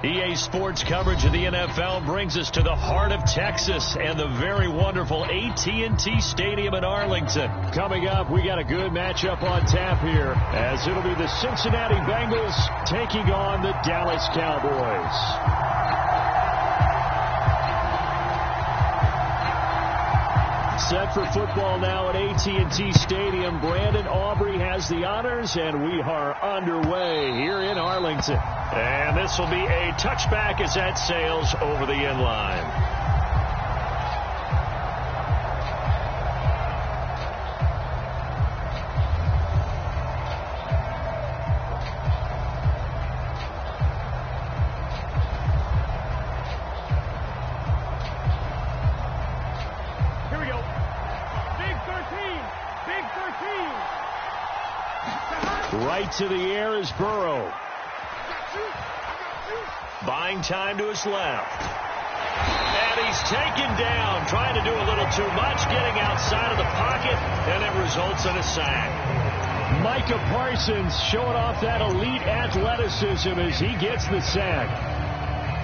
EA Sports coverage of the NFL brings us to the heart of Texas and the very wonderful AT&T Stadium in Arlington. Coming up, we got a good matchup on tap here, as it'll be the Cincinnati Bengals taking on the Dallas Cowboys. Set for football now at AT&T Stadium. Brandon Aubrey has the honors, and we are underway here in Arlington. And this will be a touchback as that sails over the end line. Right to the air is Burrow. Buying time to his left. And he's taken down, trying to do a little too much, getting outside of the pocket, and it results in a sack. Micah Parsons showing off that elite athleticism as he gets the sack.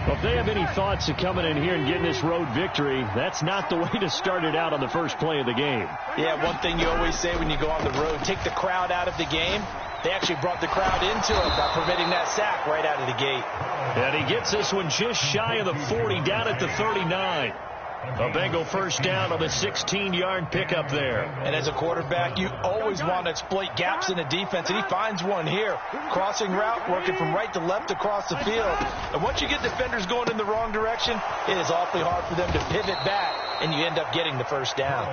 Well, if they have any thoughts of coming in here and getting this road victory, that's not the way to start it out on the first play of the game. Yeah, one thing you always say when you go on the road, take the crowd out of the game. They actually brought the crowd into it by preventing that sack right out of the gate. And he gets this one just shy of the 40, down at the 39. A Bengal first down on the 16-yard pickup there. And as a quarterback, you always want to exploit gaps in the defense, and he finds one here. Crossing route, working from right to left across the field. And once you get defenders going in the wrong direction, it is awfully hard for them to pivot back, and you end up getting the first down.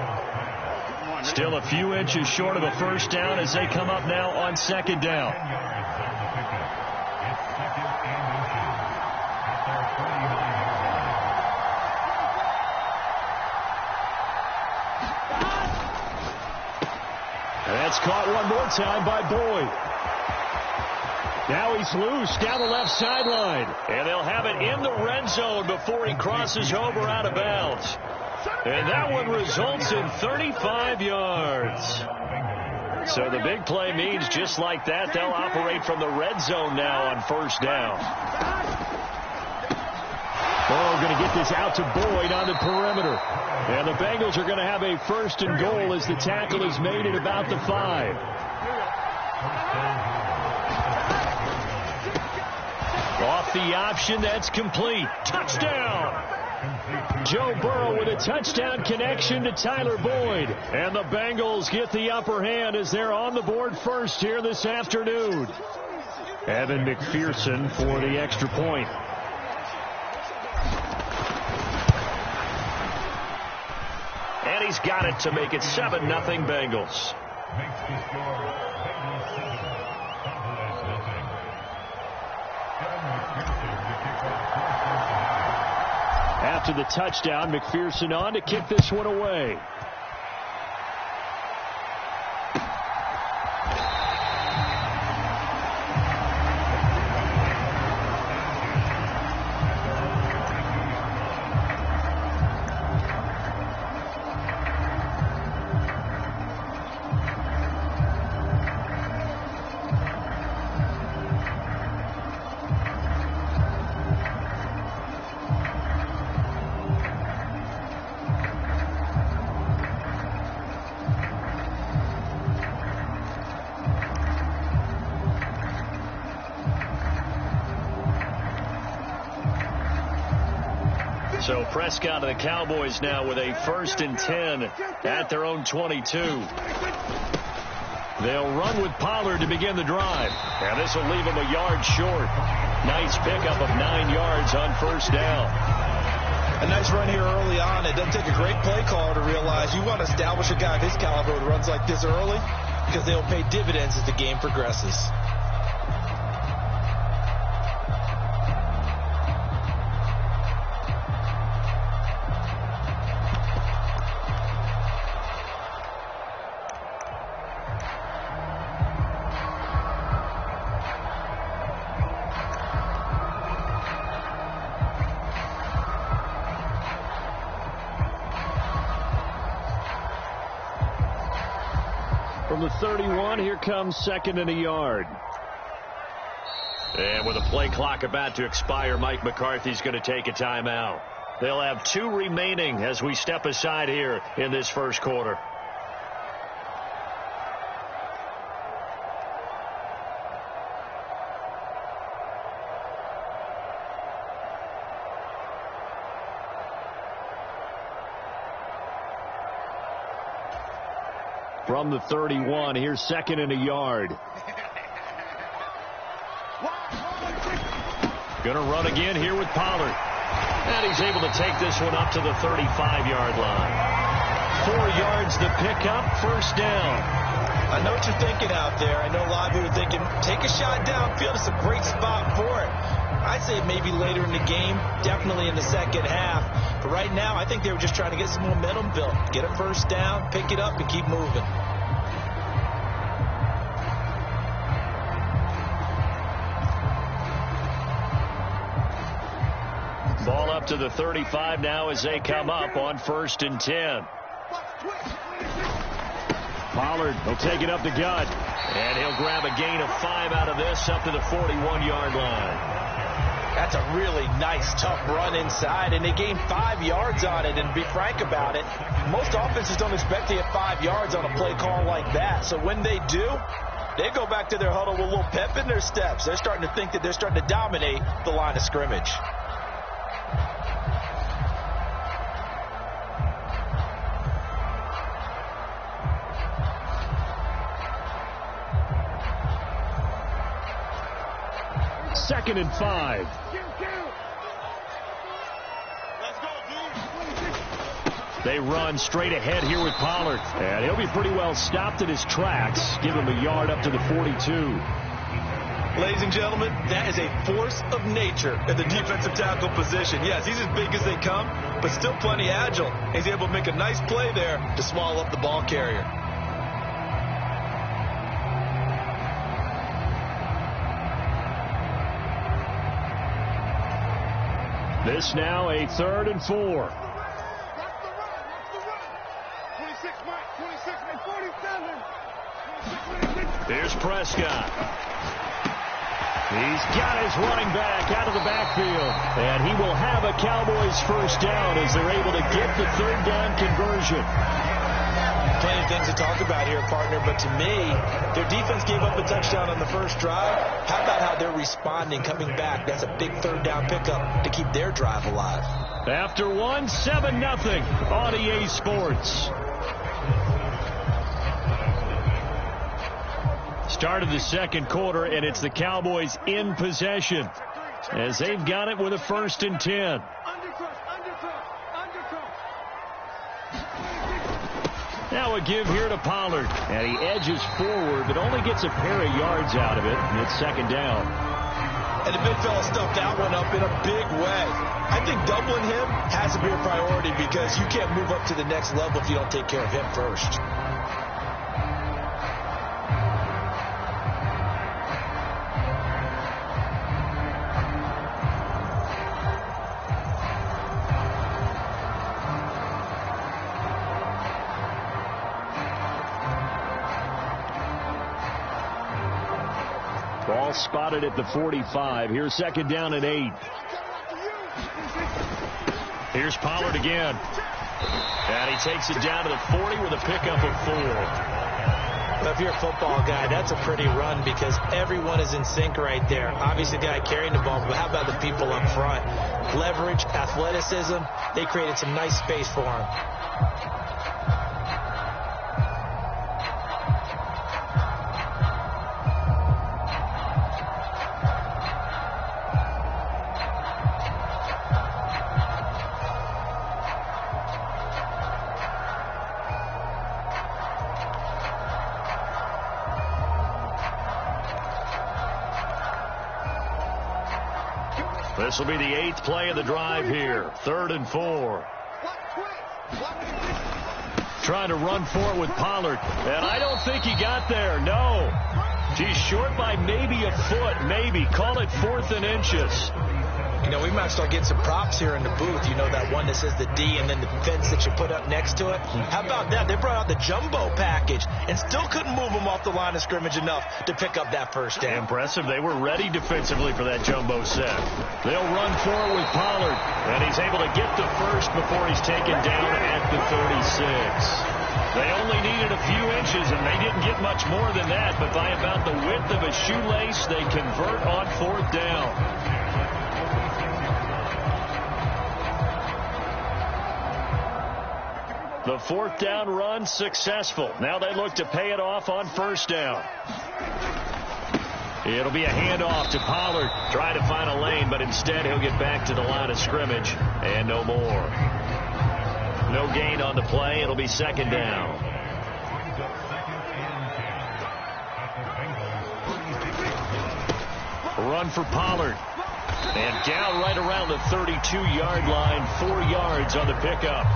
Still a few inches short of a first down as they come up now on second down. And that's caught one more time by Boyd. Now he's loose down the left sideline. And they'll have it in the red zone before he crosses over out of bounds. And that one results in 35 yards. So the big play means just like that, they'll operate from the red zone now on first down. Oh, going to get this out to Boyd on the perimeter. And the Bengals are going to have a first and goal as the tackle is made at about the 5. Off the option, that's complete. Touchdown! Joe Burrow with a touchdown connection to Tyler Boyd. And the Bengals get the upper hand as they're on the board first here this afternoon. Evan McPherson for the extra point. And he's got it to make it 7-0 Bengals. After the touchdown, McPherson on to kick this one away. So Prescott and the Cowboys now with a 1st and 10 at their own 22. They'll run with Pollard to begin the drive. And this will leave them a yard short. Nice pickup of 9 yards on first down. A nice run here early on. It doesn't take a great play caller to realize you want to establish a guy of his caliber who runs like this early because they'll pay dividends as the game progresses. From the 31, here comes 2nd and a yard. And with a play clock about to expire, Mike McCarthy's going to take a timeout. They'll have 2 remaining as we step aside here in this first quarter. From the 31, here's 2nd and a yard. Going to run again here with Pollard. And he's able to take this one up to the 35-yard line. 4 yards to pick up, first down. I know what you're thinking out there. I know a lot of you are thinking, take a shot downfield. It's a great spot for it. I'd say maybe later in the game, definitely in the second half. But right now, I think they were just trying to get some momentum built. Get a first down, pick it up, and keep moving. Ball up to the 35 now as they come up on 1st and 10. Pollard will take it up the gut. And he'll grab a gain of 5 out of this up to the 41-yard line. That's a really nice, tough run inside, and they gained 5 yards on it. And to be frank about it, most offenses don't expect to get 5 yards on a play call like that. So when they do, they go back to their huddle with a little pep in their steps. They're starting to think that they're starting to dominate the line of scrimmage. Second and 5. They run straight ahead here with Pollard. And he'll be pretty well stopped in his tracks. Give him a yard up to the 42. Ladies and gentlemen, that is a force of nature at the defensive tackle position. Yes, he's as big as they come, but still plenty agile. He's able to make a nice play there to swallow up the ball carrier. This now a 3rd and 4. Here's Prescott. He's got his running back out of the backfield. And he will have a Cowboys first down as they're able to get the 3rd down conversion. Plenty of things to talk about here, partner, but to me, their defense gave up a touchdown on the first drive. How about how they're responding, coming back? That's a big 3rd down pickup to keep their drive alive. After 1, 7-0 on EA Sports. Start of the second quarter, and it's the Cowboys in possession as they've got it with a 1st and 10. Now a give here to Pollard, and he edges forward, but only gets a pair of yards out of it, and it's 2nd down. And the big fella stuffed that one up in a big way. I think doubling him has to be a priority because you can't move up to the next level if you don't take care of him first. Ball spotted at the 45. Here's 2nd down and 8. Here's Pollard again. And he takes it down to the 40 with a pickup of 4. Well, if you're a football guy, that's a pretty run because everyone is in sync right there. Obviously, the guy carrying the ball, but how about the people up front? Leverage, athleticism, they created some nice space for him. This will be the 8th play of the drive here. 3rd and 4. Trying to run for it with Pollard. And I don't think he got there. No. He's short by maybe a foot. Maybe. Call it 4th and inches. You know, we might start getting some props here in the booth. You know, that one that says the D and then the fence that you put up next to it. How about that? They brought out the jumbo package and still couldn't move them off the line of scrimmage enough to pick up that first down. Impressive. They were ready defensively for that jumbo set. They'll run for it with Pollard, and he's able to get the first before he's taken down at the 36. They only needed a few inches, and they didn't get much more than that, but by about the width of a shoelace, they convert on fourth down. The fourth down run successful. Now they look to pay it off on first down. It'll be a handoff to Pollard. Try to find a lane, but instead he'll get back to the line of scrimmage and no more. No gain on the play. It'll be second down. Run for Pollard. And down right around the 32-yard line, 4 yards on the pickup.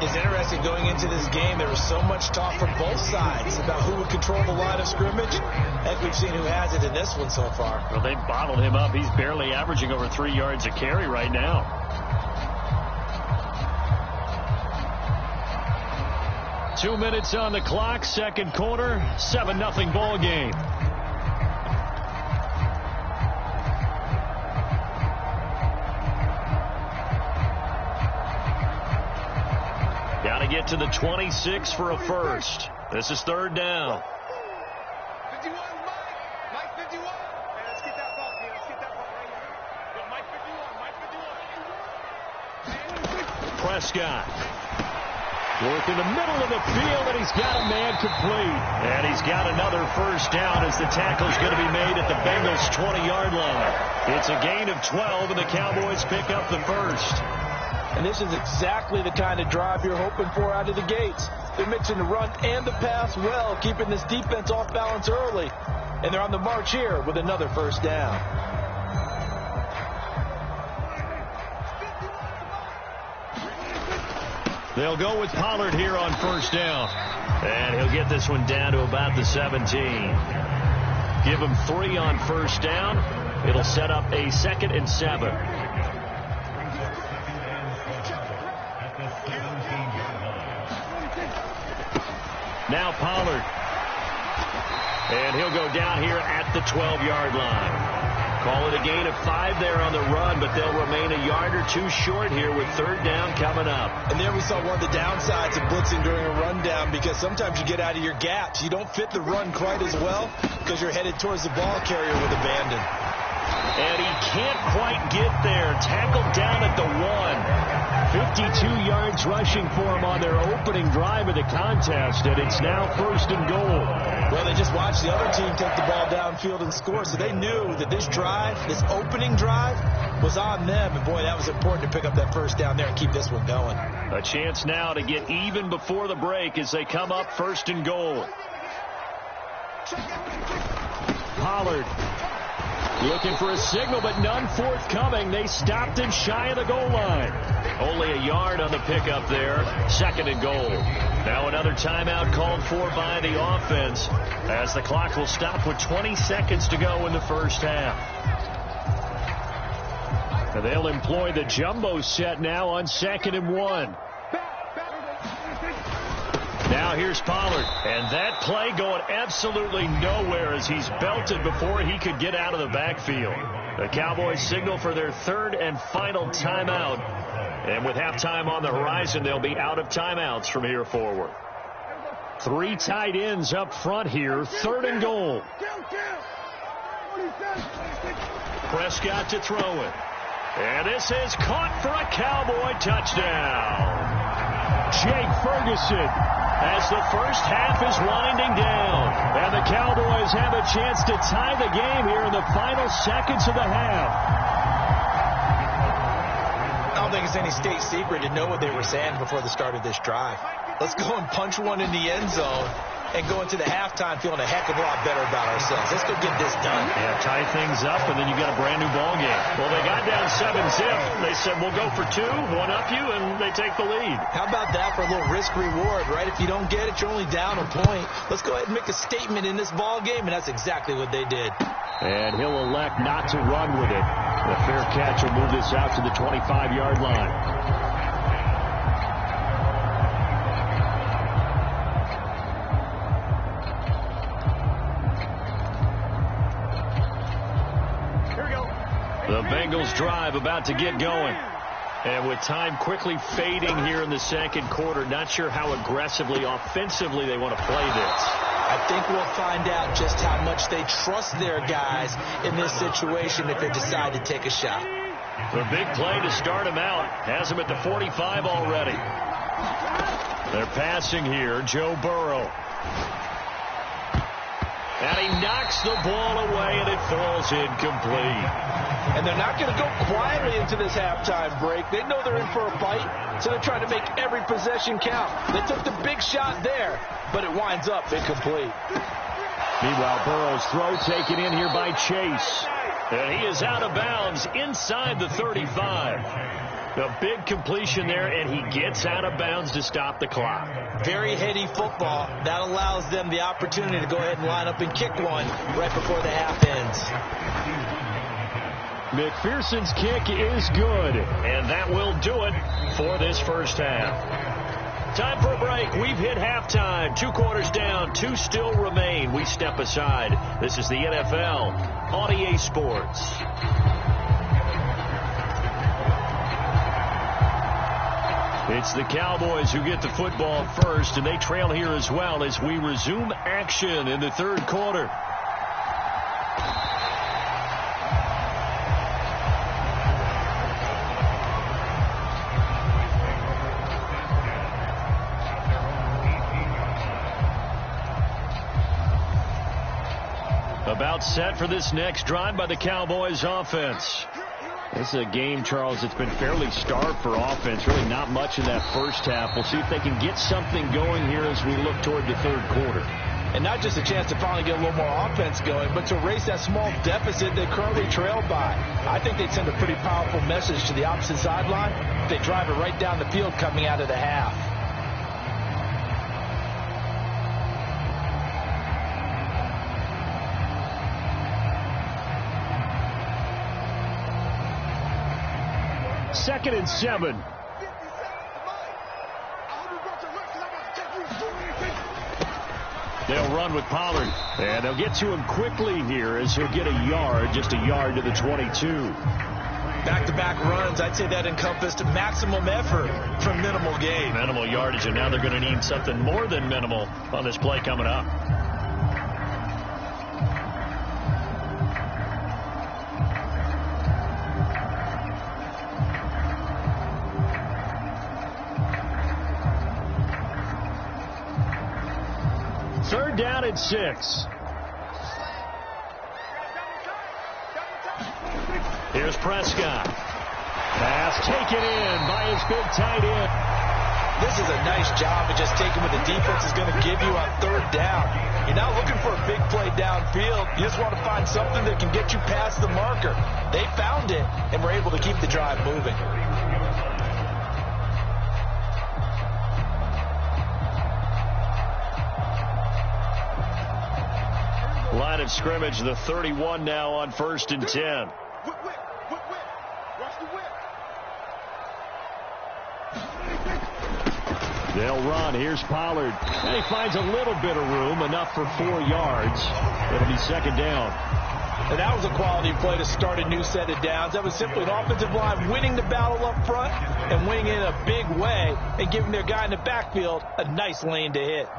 It's interesting going into this game. There was so much talk from both sides about who would control the line of scrimmage. I think we've seen who has it in this one so far. Well, they bottled him up. He's barely averaging over 3 yards a carry right now. Two minutes on the clock, second quarter, 7-0 ball game. Got to get to the 26 for a first. This is third down. 51, Mike 51. Hey, let's get that ball, man. Let's get that ball right here. Yo, Mike 51, Prescott. Work in the middle of the field, and he's got a man complete. And he's got another first down as the tackle's going to be made at the Bengals' 20-yard line. It's a gain of 12, and the Cowboys pick up the first. And this is exactly the kind of drive you're hoping for out of the gates. They're mixing the run and the pass well, keeping this defense off balance early. And they're on the march here with another first down. They'll go with Pollard here on first down. And he'll get this one down to about the 17. Give him 3 on first down. It'll set up a 2nd and 7. Now Pollard. And he'll go down here at the 12-yard line. Call it a gain of 5 there on the run, but they'll remain a yard or 2 short here with third down coming up. And there we saw one of the downsides of blitzing during a rundown, because sometimes you get out of your gaps. You don't fit the run quite as well because you're headed towards the ball carrier with abandon. And he can't quite get there. Tackled down at the 1. 52 yards rushing for him on their opening drive of the contest, and it's now first and goal. Well, they just watched the other team take the ball downfield and score, so they knew that this drive, this opening drive, was on them. And, boy, that was important to pick up that first down there and keep this one going. A chance now to get even before the break as they come up first and goal. Pollard looking for a signal, but none forthcoming. They stopped him shy of the goal line. Only a yard on the pickup there. 2nd and goal. Now another timeout called for by the offense as the clock will stop with 20 seconds to go in the first half. And they'll employ the jumbo set now on 2nd and 1. Now here's Pollard, and that play going absolutely nowhere as he's belted before he could get out of the backfield. The Cowboys signal for their 3rd and final timeout, and with halftime on the horizon, they'll be out of timeouts from here forward. 3 tight ends up front here, 3rd and goal. Prescott to throw it, and this is caught for a Cowboy touchdown. Jake Ferguson, as the first half is winding down. And the Cowboys have a chance to tie the game here in the final seconds of the half. I don't think it's any state secret to know what they were saying before the start of this drive. Let's go and punch one in the end zone and go into the halftime feeling a heck of a lot better about ourselves. Let's go get this done. Yeah, tie things up, and then you got a brand-new ball game. Well, they got down 7-zip. They said, we'll go for 2, one up you, and they take the lead. How about that for a little risk-reward, right? If you don't get it, you're only down a point. Let's go ahead and make a statement in this ball game, and that's exactly what they did. And he'll elect not to run with it. The fair catch will move this out to the 25-yard line. The Bengals drive about to get going. And with time quickly fading here in the second quarter, not sure how aggressively, offensively they want to play this. I think we'll find out just how much they trust their guys in this situation if they decide to take a shot. The big play to start him out has him at the 45 already. They're passing here, Joe Burrow. And he knocks the ball away, and it falls incomplete. And they're not going to go quietly into this halftime break. They know they're in for a fight, so they're trying to make every possession count. They took the big shot there, but it winds up incomplete. Meanwhile, Burrow's throw taken in here by Chase. And he is out of bounds inside the 35. The big completion there, and he gets out of bounds to stop the clock. Very heady football. That allows them the opportunity to go ahead and line up and kick one right before the half ends. McPherson's kick is good, and that will do it for this first half. Time for a break. We've hit halftime. 2 quarters down, 2 still remain. We step aside. This is the NFL on EA Sports. It's the Cowboys who get the football first, and they trail here as well as we resume action in the third quarter. About set for this next drive by the Cowboys offense. This is a game, Charles, that's been fairly starved for offense. Really not much in that first half. We'll see if they can get something going here as we look toward the third quarter. And not just a chance to finally get a little more offense going, but to erase that small deficit they currently trail by. I think they'd send a pretty powerful message to the opposite sideline if they drive it right down the field coming out of the half. Second and 7. They'll run with Pollard, and they'll get to him quickly here as he'll get a yard, just a yard to the 22. Back-to-back runs, I'd say that encompassed maximum effort from minimal gain. Minimal yardage, and now they're going to need something more than minimal on this play coming up. Third down and 6. Here's Prescott. Pass taken in by his big tight end. This is a nice job of just taking what the defense is going to give you on third down. You're not looking for a big play downfield. You just want to find something that can get you past the marker. They found it and were able to keep the drive moving. Line of scrimmage, the 31 now on 1st and 10. Watch the whip. They'll run. Here's Pollard. And he finds a little bit of room, enough for 4 yards. It'll be second down. And that was a quality play to start a new set of downs. That was simply an offensive line winning the battle up front and winning in a big way and giving their guy in the backfield a nice lane to hit.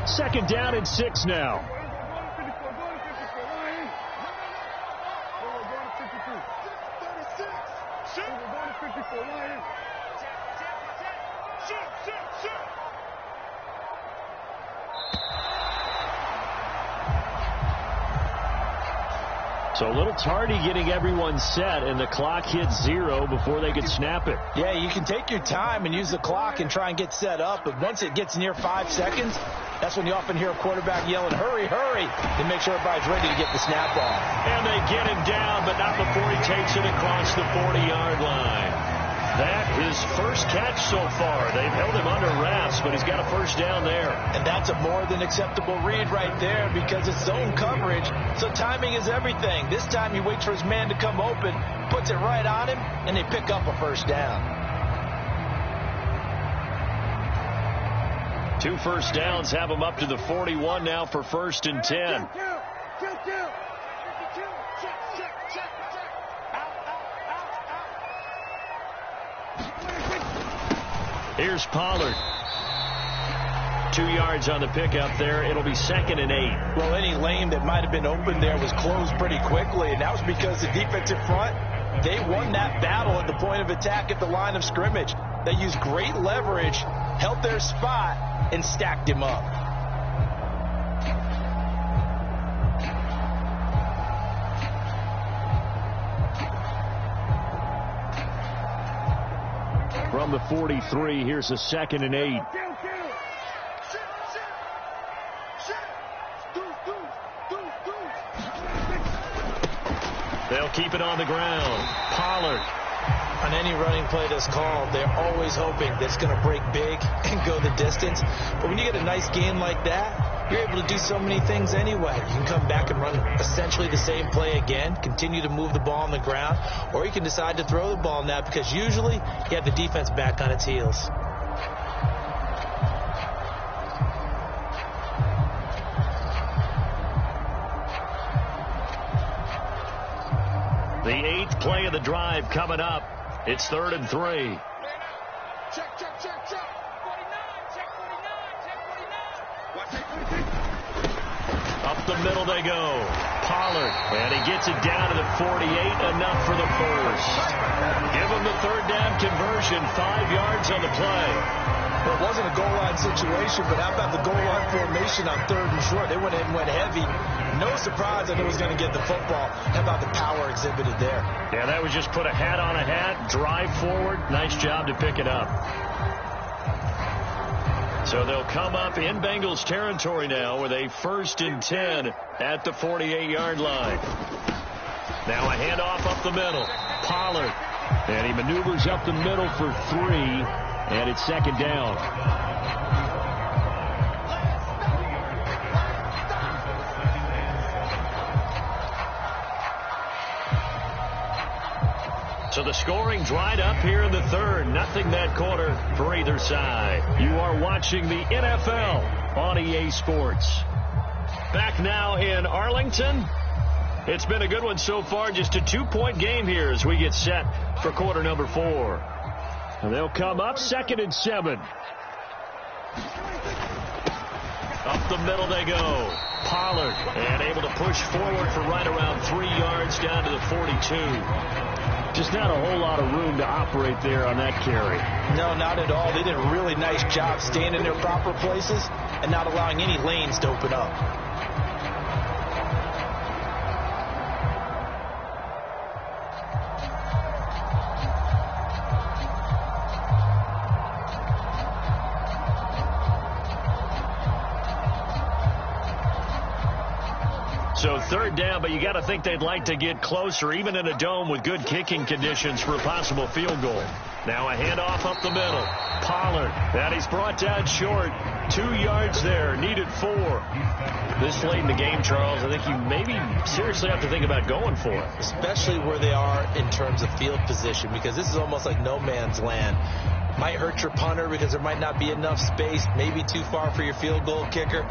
Second down and 6 now. So a little tardy getting everyone set, and the clock hits 0 before they could snap it. Yeah, you can take your time and use the clock and try and get set up, but once it gets near 5 seconds, that's when you often hear a quarterback yelling, hurry, hurry, to make sure everybody's ready to get the snap off. And they get him down, but not before he takes it across the 40-yard line. That his first catch so far. They've held him under wraps, but he's got a first down there. And that's a more than acceptable read right there because it's zone coverage, so timing is everything. This time he waits for his man to come open, puts it right on him, and they pick up a first down. 2 first downs have him up to the 41 now for 1st and 10. Here's Pollard. 2 yards on the pickup there. It'll be 2nd and 8. Well, any lane that might have been open there was closed pretty quickly, and that was because the defensive front, they won that battle at the point of attack at the line of scrimmage. They used great leverage, held their spot, and stacked him up. From the 43, here's a 2nd and 8. They'll keep it on the ground. Pollard. On any running play that's called, they're always hoping that it's going to break big and go the distance. But when you get a nice game like that, you're able to do so many things anyway. You can come back and run essentially the same play again, continue to move the ball on the ground, or you can decide to throw the ball now because usually you have the defense back on its heels. The 8th play of the drive coming up. It's 3rd and 3. Check. 49. Check 49. Up the middle they go. Pollard. And he gets it down to the 48. Enough for the first. Give him the 3rd down conversion. 5 yards on the play. Well, it wasn't a goal line situation, but how about the goal line formation on 3rd and short? They went in, went heavy. No surprise that it was going to get the football. How about the power exhibited there? Yeah, that was just put a hat on a hat, drive forward. Nice job to pick it up. So they'll come up in Bengals territory now with a 1st and 10 at the 48-yard line. Now a handoff up the middle. Pollard. And he maneuvers up the middle for 3. And it's 2nd down. So the scoring dried up here in the 3rd. Nothing that quarter for either side. You are watching the NFL on EA Sports. Back now in Arlington. It's been a good one so far. Just a 2-point game here as we get set for quarter number 4. And they'll come up 2nd and 7. Up the middle they go. Pollard and able to push forward for right around 3 yards down to the 42. Just not a whole lot of room to operate there on that carry. No, not at all. They did a really nice job staying in their proper places and not allowing any lanes to open up. So 3rd down, but you got to think they'd like to get closer, even in a dome with good kicking conditions for a possible field goal. Now a handoff up the middle. Pollard. And he's brought down short. 2 yards there. Needed 4. This late in the game, Charles, I think you maybe seriously have to think about going for it. Especially where they are in terms of field position, because this is almost like no man's land. Might hurt your punter because there might not be enough space, maybe too far for your field goal kicker.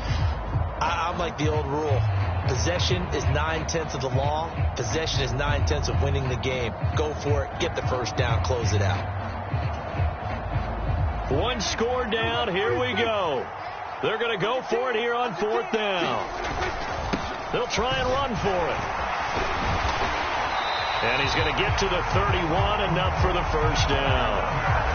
I'm like the old rule. Possession is 9/10 of the law. Possession is 9/10 of winning the game. Go for it. Get the first down. Close it out. 1 score down. Here we go. They're going to go for it here on 4th down. They'll try and run for it. And he's going to get to the 31. Enough for the first down.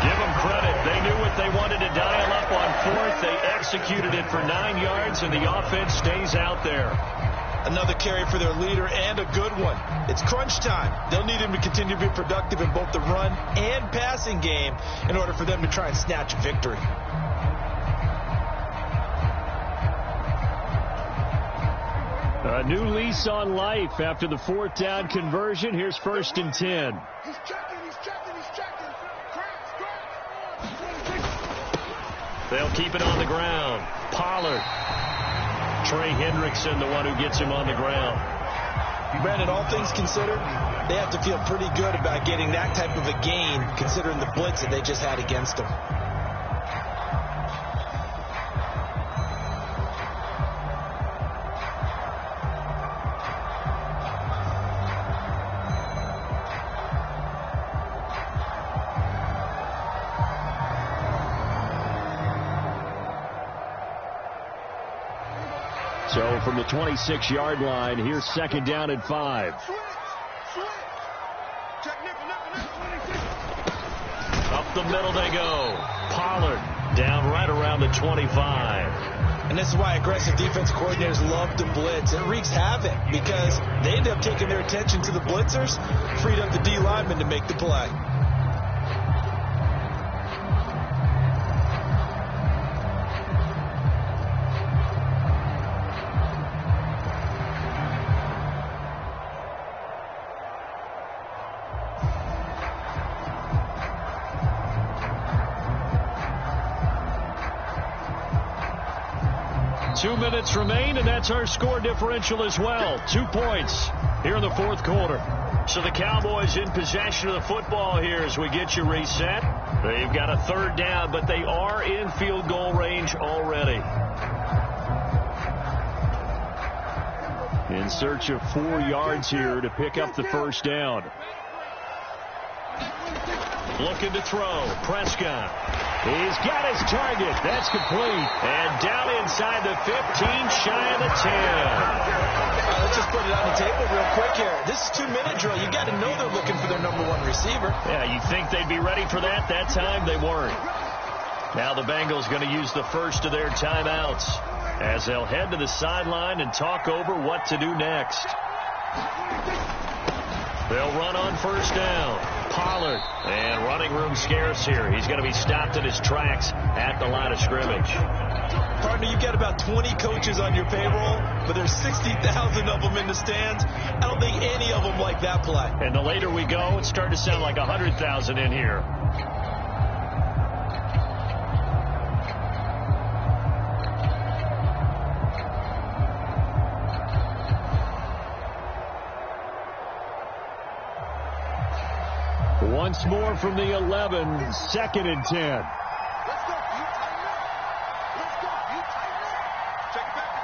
Give them credit. They knew what they wanted to dial up on 4th. They executed it for 9 yards, and the offense stays out there. Another carry for their leader, and a good one. It's crunch time. They'll need him to continue to be productive in both the run and passing game in order for them to try and snatch victory. A new lease on life after the 4th down conversion. Here's 1st and 10. He's checking. They'll keep it on the ground. Pollard. Trey Hendrickson, the one who gets him on the ground. Brandon, all things considered, they have to feel pretty good about getting that type of a gain, considering the blitz that they just had against them. So from the 26-yard line, here's 2nd down and 5. Up the middle they go. Pollard down right around the 25. And this is why aggressive defense coordinators love to blitz. It wreaks havoc because they end up taking their attention to the blitzers, freed up the D lineman to make the play. Two minutes remain, and that's our score differential as well. 2 points here in the 4th quarter. So the Cowboys in possession of the football here as we get you reset. They've got a 3rd down, but they are in field goal range already. In search of 4 yards here to pick up the 1st down. Looking to throw. Prescott. He's got his target. That's complete. And down inside the 15, shy of the 10. Let's just put it on the table real quick here. This is 2-minute drill. You got to know they're looking for their number 1 receiver. Yeah, you'd think they'd be ready for that. That time they weren't. Now the Bengals going to use the first of their timeouts as they'll head to the sideline and talk over what to do next. They'll run on 1st down. Pollard, and running room scarce here. He's going to be stopped in his tracks at the line of scrimmage. Partner, you've got about 20 coaches on your payroll, but there's 60,000 of them in the stands. I don't think any of them like that play. And the later we go, it's starting to sound like 100,000 in here. Once more from the 11, 2nd and 10. Let's go. You tighten up. Let's go. You tighten up. Check it back.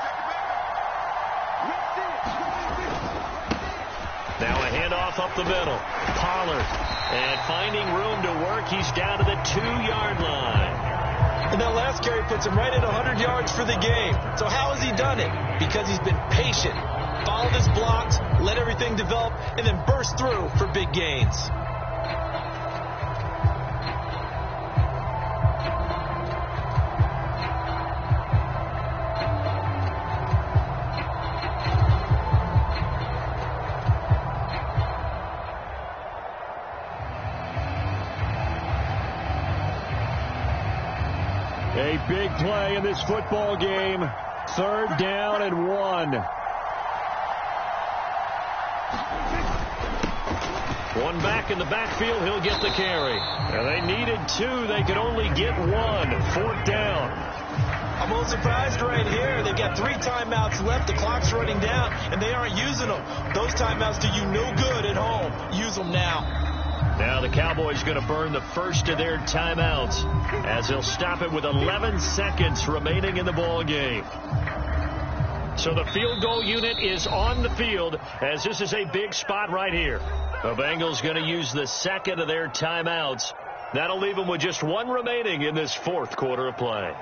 Now a handoff up the middle. Pollard. And finding room to work, he's down to the 2-yard line. And that last carry puts him right at 100 yards for the game. So how has he done it? Because he's been patient, followed his blocks, let everything develop, and then burst through for big gains. A big play in this football game. 3rd down and 1. One back in the backfield, he'll get the carry. Now they needed 2. They could only get 1. 4th down. I'm a little surprised right here. They've got 3 timeouts left. The clock's running down, and they aren't using them. Those timeouts do you no good at home. Use them now. Now the Cowboys going to burn the first of their timeouts as they'll stop it with 11 seconds remaining in the ball game. So the field goal unit is on the field as this is a big spot right here. The Bengals going to use the 2nd of their timeouts. That'll leave them with just 1 remaining in this 4th quarter of play.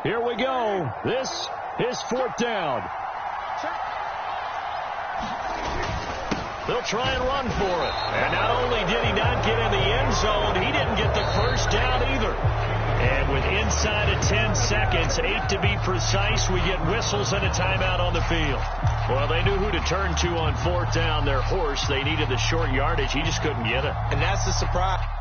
Here we go. This is 4th down. They'll try and run for it. And not only did he not get in the end zone, he didn't get the first down either. And with inside of 10 seconds, 8 to be precise, we get whistles and a timeout on the field. Well, they knew who to turn to on 4th down. Their horse, they needed the short yardage. He just couldn't get it. And that's the surprise.